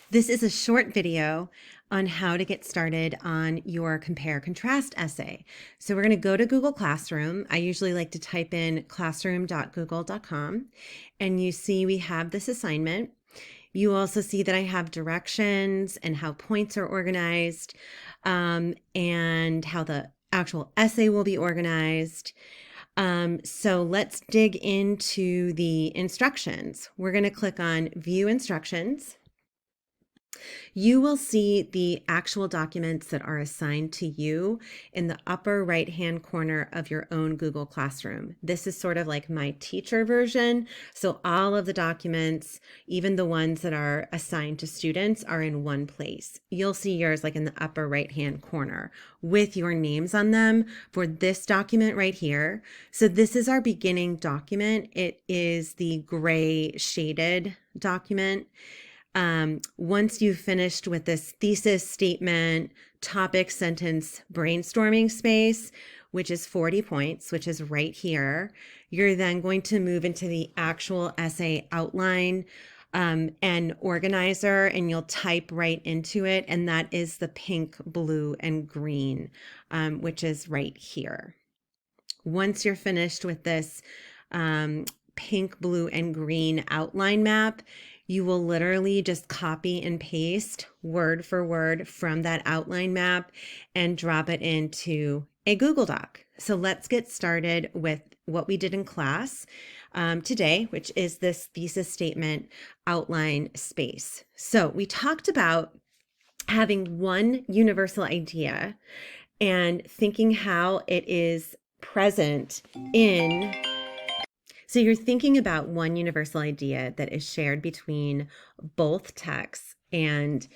This is a short video on how to get started on your compare contrast essay. So we're going to go to Google Classroom. I usually like to type in classroom.google.com, and you see we have this assignment. You also see that I have directions and how points are organized, and how the actual essay will be organized. So let's dig into the instructions. We're going to click on View Instructions. You will see the actual documents that are assigned to you in the upper right-hand corner of your own Google Classroom. This is sort of like my teacher version. So all of the documents, even the ones that are assigned to students, are in one place. You'll see yours like in the upper right-hand corner with your names on them for this document right here. So this is our beginning document. It is the gray shaded document. Once you've finished with this thesis statement, topic, sentence, brainstorming space, which is 40 points, which is right here, you're then going to move into the actual essay outline and organizer, and you'll type right into it. And that is the pink, blue, and green, which is right here. Once you're finished with this pink, blue, and green outline map, you will literally just copy and paste word for word from that outline map and drop it into a Google Doc. So let's get started with what we did in class today, which is this thesis statement outline space. So we talked about having one universal idea and thinking how it is present in. So you're thinking about one universal idea that is shared between both texts. And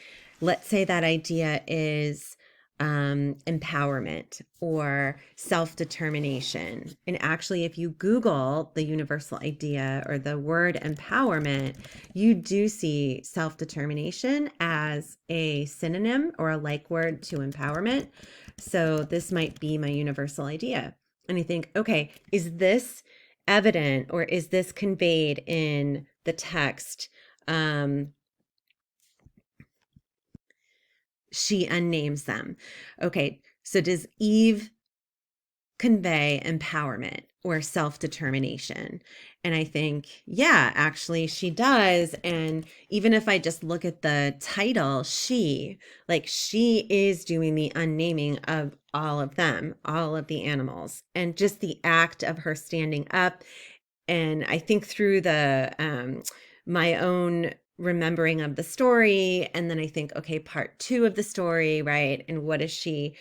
let's say that idea is empowerment or self-determination. And actually, if you Google the universal idea or the word empowerment, you do see self-determination as a synonym or a like word to empowerment. So this might be my universal idea. And I think, okay, is this evident or is this conveyed in the text? She unnames them. Okay, so does Eve convey empowerment or self-determination? And I think, yeah, actually she does. And even if I just look at the title, she is doing the unnaming of all of them, all of the animals, and just the act of her standing up. And I think through the my own remembering of the story, and then I think, okay, part two of the story, right? And what does she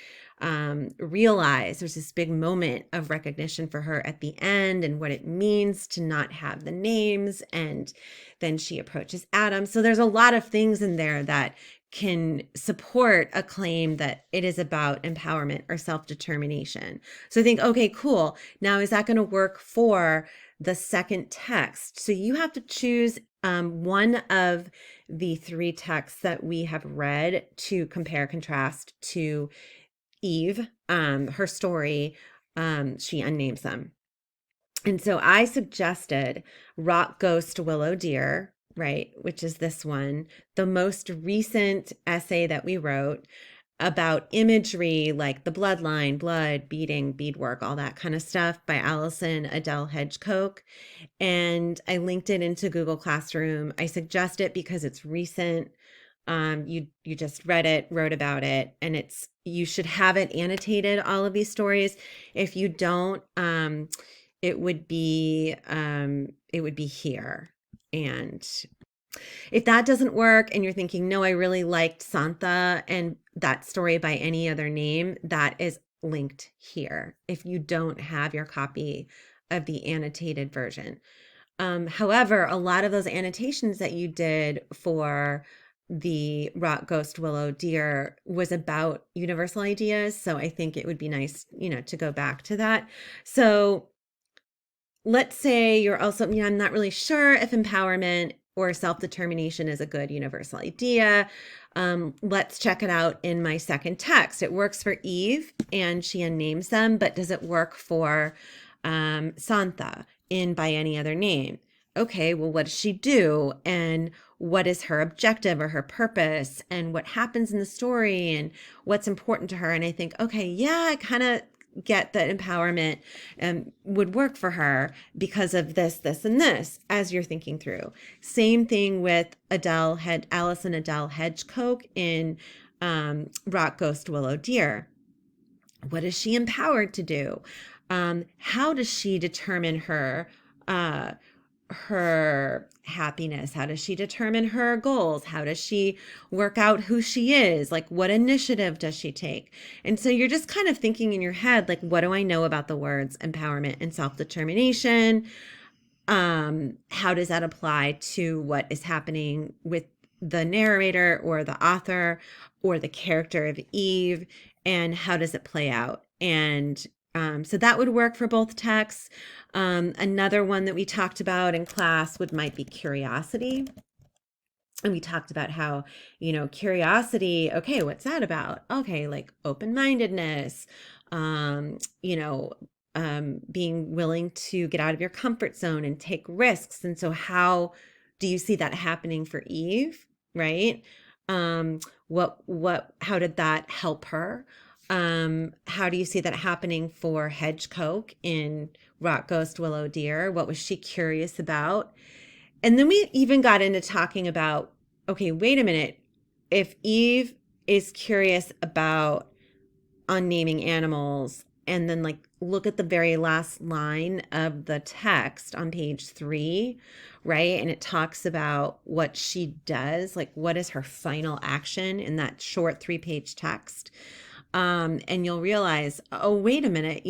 realize? There's this big moment of recognition for her at the end and what it means to not have the names. And then she approaches Adam. So there's a lot of things in there that can support a claim that it is about empowerment or self-determination. So I think, okay, cool. Now, is that going to work for the second text? So you have to choose one of the three texts that we have read to compare contrast to Eve, her story. She unnames them. And so I suggested Rock Ghost Willow Deer, right, which is this one, the most recent essay that we wrote about imagery like the bloodline, blood, beading, beadwork, all that kind of stuff by Allison Adele Hedgecoke. And I linked it into Google Classroom. I suggest it because it's recent. You just read it, wrote about it, and you should have it annotated, all of these stories. If you don't, it would be here. And if that doesn't work and you're thinking, no, I really liked Santha and that story by any other name, that is linked here if you don't have your copy of the annotated version. However, a lot of those annotations that you did for the Rock Ghost Willow Deer was about universal ideas. So I think it would be nice, to go back to that. So let's say you're also, I'm not really sure if empowerment or self-determination is a good universal idea. Let's check it out in my second text. It works for Eve and she unnames them, but does it work for Santha in by any other name? okay, well, what does she do? And what is her objective or her purpose? And what happens in the story and what's important to her? And I think, okay, yeah, I kind of get that empowerment would work for her because of this, this, and this as you're thinking through. Same thing with Alice and Adele Hedgecote in Rock Ghost Willow Deer. What is she empowered to do? How does she determine uh, her happiness? How does she determine her goals? How does she work out who she is? Like, what initiative does she take? And so you're just kind of thinking in your head, like, what do I know about the words empowerment and self-determination? How does that apply to what is happening with the narrator or the author or the character of Eve? And how does it play out? And so that would work for both texts. Another one that we talked about in class might be curiosity. And we talked about how, curiosity, okay, what's that about? Okay, like open-mindedness, being willing to get out of your comfort zone and take risks. And so how do you see that happening for Eve, right? How did that help her? How do you see that happening for Hedgecote in Rock Ghost Willow Deer? What was she curious about? And then we even got into talking about, okay, wait a minute. If Eve is curious about unnaming animals, and then like look at the very last line of the text on page 3, right? And it talks about what she does, like what is her final action in that short 3-page text. And you'll realize, oh, wait a minute,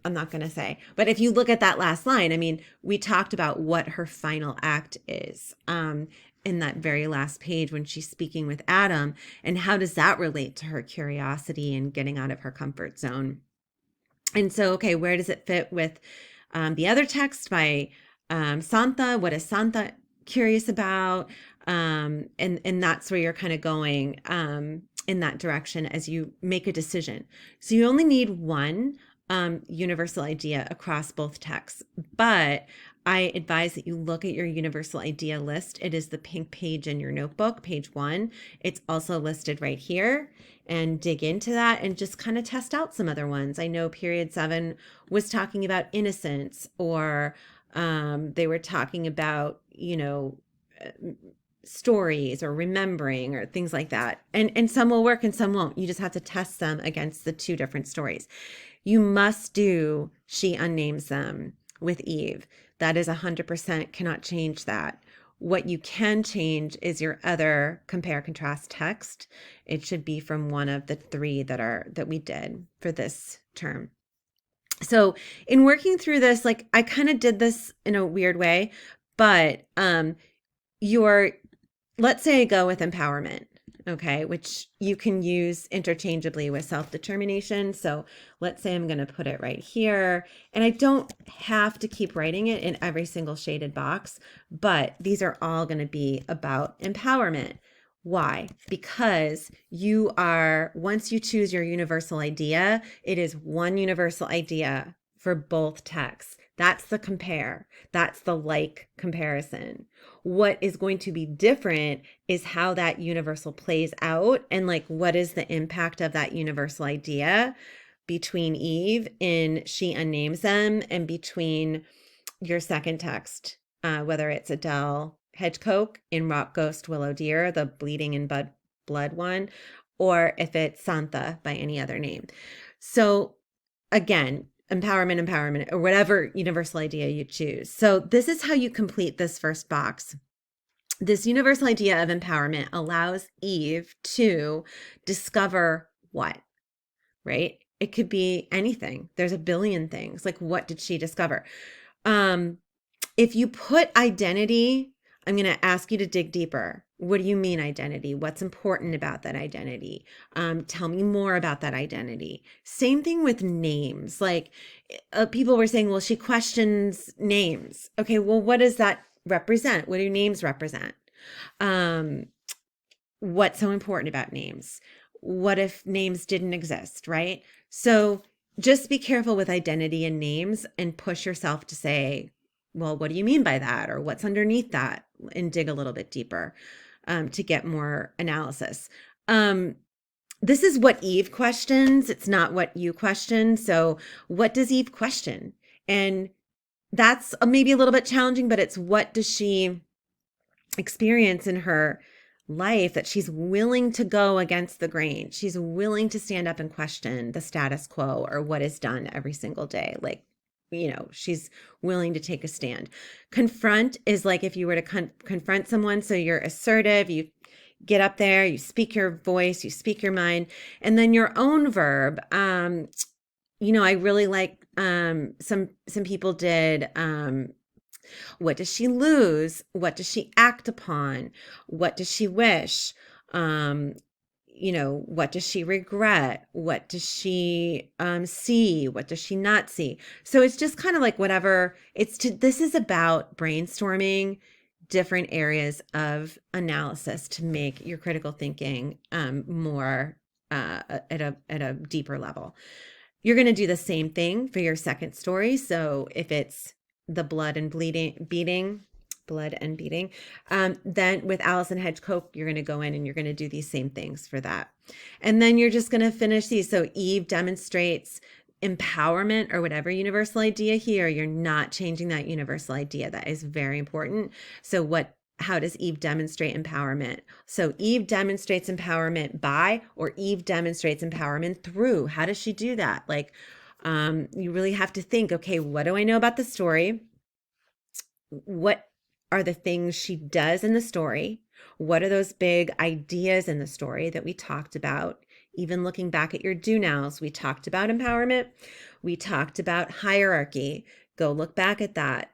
I'm not going to say, but if you look at that last line, I mean, we talked about what her final act is in that very last page when she's speaking with Adam, and how does that relate to her curiosity and getting out of her comfort zone? And so, okay, where does it fit with the other text by Santha? What is Santha curious about? And that's where you're kind of going in that direction as you make a decision. So you only need one universal idea across both texts, but I advise that you look at your universal idea list. It is the pink page in your notebook, page 1. It's also listed right here, and dig into that and just kind of test out some other ones. I know period 7 was talking about innocence, or they were talking about, stories or remembering or things like that. And some will work and some won't. You just have to test them against the 2 different stories. You must do she unnames them with Eve. That is 100%, cannot change that. What you can change is your other compare contrast text. It should be from one of the 3 that we did for this term. So in working through this, like I kind of did this in a weird way, but let's say I go with empowerment, okay, which you can use interchangeably with self-determination. So let's say I'm going to put it right here, and I don't have to keep writing it in every single shaded box, but these are all going to be about empowerment. Why? Because once you choose your universal idea, it is one universal idea for both texts. That's the compare. That's the like comparison. What is going to be different is how that universal plays out, and like what is the impact of that universal idea between Eve in She Unnames Them and between your second text, whether it's Adele Hedgecote in Rock Ghost Willow Deer, the bleeding in blood one, or if it's Santha by any other name. So again, empowerment, or whatever universal idea you choose. So this is how you complete this first box. This universal idea of empowerment allows Eve to discover what, right? It could be anything. There's a billion things. Like, what did she discover? If you put identity, I'm going to ask you to dig deeper. What do you mean identity? What's important about that identity? Tell me more about that identity. Same thing with names. Like people were saying, well, she questions names. Okay, well, what does that represent? What do names represent? What's so important about names? What if names didn't exist, right? So just be careful with identity and names and push yourself to say, well, what do you mean by that? Or what's underneath that? And dig a little bit deeper to get more analysis. This is what Eve questions. It's not what you question. So, what does Eve question? And that's maybe a little bit challenging, but it's what does she experience in her life that she's willing to go against the grain? She's willing to stand up and question the status quo or what is done every single day. Like, she's willing to take a stand. Confront is like if you were to confront someone. So you're assertive, you get up there, you speak your voice, you speak your mind. And then your own verb, I really like some people did what does she lose? What does she act upon? What does she wish? Um, what does she regret? What does she see? What does she not see? So it's just kind of like whatever. This is about brainstorming different areas of analysis to make your critical thinking more at a deeper level. You're going to do the same thing for your second story. So if it's the blood and beating, then with Allison Hedgecock, you're going to go in and you're going to do these same things for that. And then you're just going to finish these. So Eve demonstrates empowerment or whatever universal idea here. You're not changing that universal idea. That is very important. So how does Eve demonstrate empowerment? So Eve demonstrates empowerment by, or Eve demonstrates empowerment through. How does she do that? Like, you really have to think, okay, what do I know about the story? What are the things she does in the story? What are those big ideas in the story that we talked about? Even looking back at your do nows, we talked about empowerment. We talked about hierarchy. Go look back at that.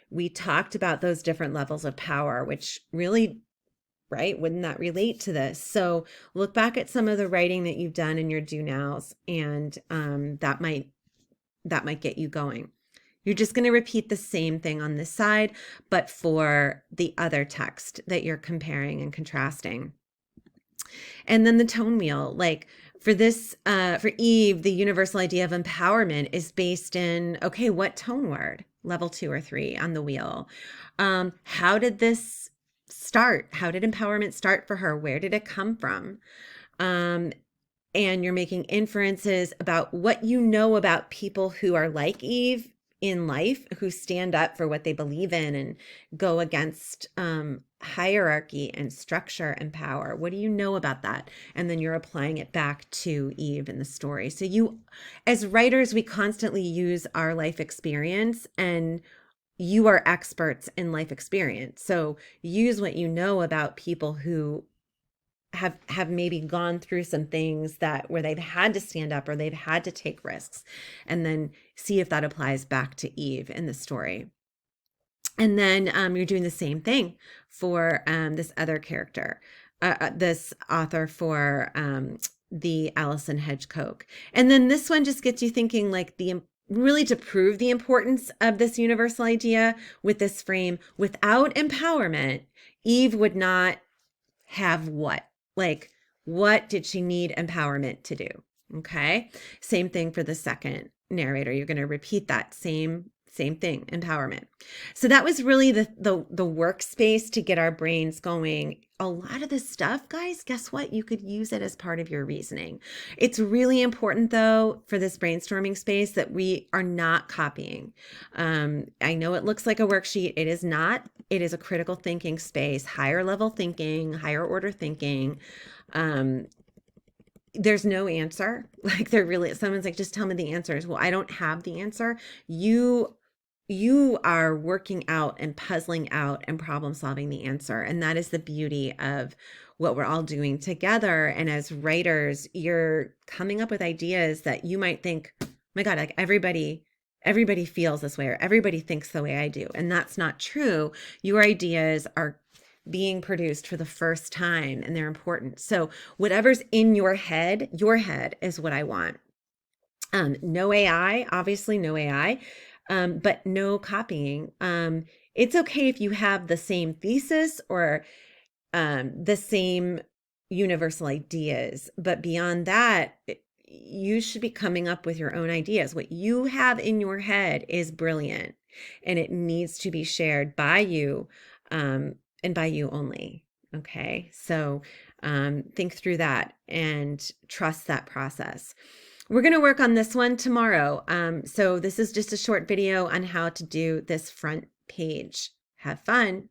We talked about those different levels of power, which really, right? Wouldn't that relate to this? So look back at some of the writing that you've done in your do nows, and that might get you going. You're just going to repeat the same thing on this side, but for the other text that you're comparing and contrasting. And then the tone wheel, like for this, for Eve, the universal idea of empowerment is based in, okay, what tone word? Level 2 or 3 on the wheel. How did this start? How did empowerment start for her? Where did it come from? And you're making inferences about what you know about people who are like Eve in life, who stand up for what they believe in and go against hierarchy and structure and power. What do you know about that? And then you're applying it back to Eve in the story. So you, as writers, we constantly use our life experience, and you are experts in life experience. So use what you know about people who have maybe gone through some things where they've had to stand up or they've had to take risks, and then see if that applies back to Eve in the story. And then you're doing the same thing for this other character, this author for the Allison Hedgecock. And then this one just gets you thinking, like, really to prove the importance of this universal idea with this frame. Without empowerment, Eve would not have what? Like, what did she need empowerment to do? Okay. Same thing for the second narrator. You're going to repeat that same thing, empowerment. So that was really the workspace to get our brains going. A lot of this stuff, guys, guess what? You could use it as part of your reasoning. It's really important, though, for this brainstorming space that we are not copying. I know it looks like a worksheet. It is not. It is a critical thinking space, higher level thinking, higher order thinking. There's no answer. Like, someone's like, just tell me the answers. Well, I don't have the answer. You are working out and puzzling out and problem solving the answer. And that is the beauty of what we're all doing together. And as writers, you're coming up with ideas that you might think, my God, like everybody feels this way, or everybody thinks the way I do. And that's not true. Your ideas are being produced for the first time, and they're important. So whatever's in your head is what I want. No AI, obviously no AI. But no copying. It's okay if you have the same thesis or the same universal ideas, but beyond that, you should be coming up with your own ideas. What you have in your head is brilliant. and it needs to be shared by you, and by you only. Okay. So think through that and trust that process. We're going to work on this one tomorrow. So this is just a short video on how to do this front page. Have fun.